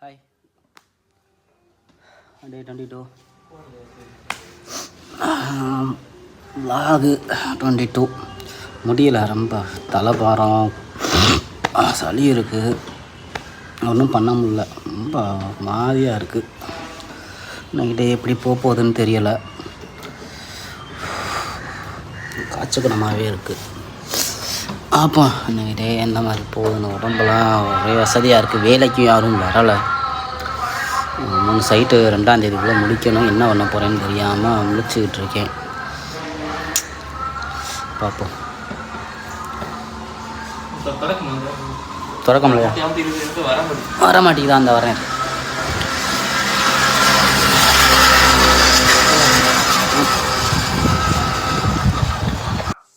Hi. Day 22. Vlog 22. முடியல, ரொம்ப தலைபாரம், சளி இருக்குது, ஒன்றும் பண்ண முடியல, ரொம்ப மாதிரியாக இருக்குது. நைட்டு எப்படி போகுதுன்னு தெரியலை, காய்ச்சக்கணமாகவே இருக்குது. அப்போ நைட்டே எந்த மாதிரி போகுதுன்னு உடம்புலாம் ஒரே வசதியாக இருக்குது. வேலைக்கு யாரும் வரலை. 3 சைட்டு 2ஆம் தேதிக்குள்ளே முடிக்கணும். என்ன பண்ண போகிறேன்னு தெரியாமல் முழிச்சுக்கிட்டு இருக்கேன். பார்ப்போம். திறக்க முடியல, வர மாட்டேங்குதா? அந்த வரேன்.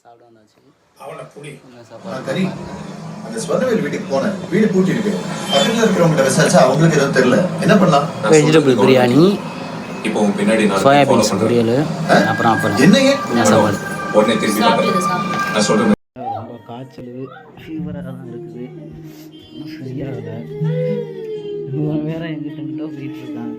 சாப்பிட வந்தாச்சு. அந்த ஸ்வர்ணவேல் வீட்டுக்கு போனேன். வீடு பூட்டி இருக்கு. பக்கத்துல இருக்கிறவங்க விசாரிச்சா அவங்களுக்கு எதுவும் தெரியல. என்ன பண்ணலாம்? வெஜிடபிள் பிரியாணி, இப்போ பின்னாடி சோயாபீன்ஸ் பொரியல், அப்புறம் என்ன சாப்பாடு. உடனே திருப்பி நான் சொல்றேன். ரொம்ப காய்ச்சல், ஃபீவராக தான் இருக்குது, இன்னும் சரியாகலை. வேற எங்கிட்ட போயிட்டு இருக்காங்க.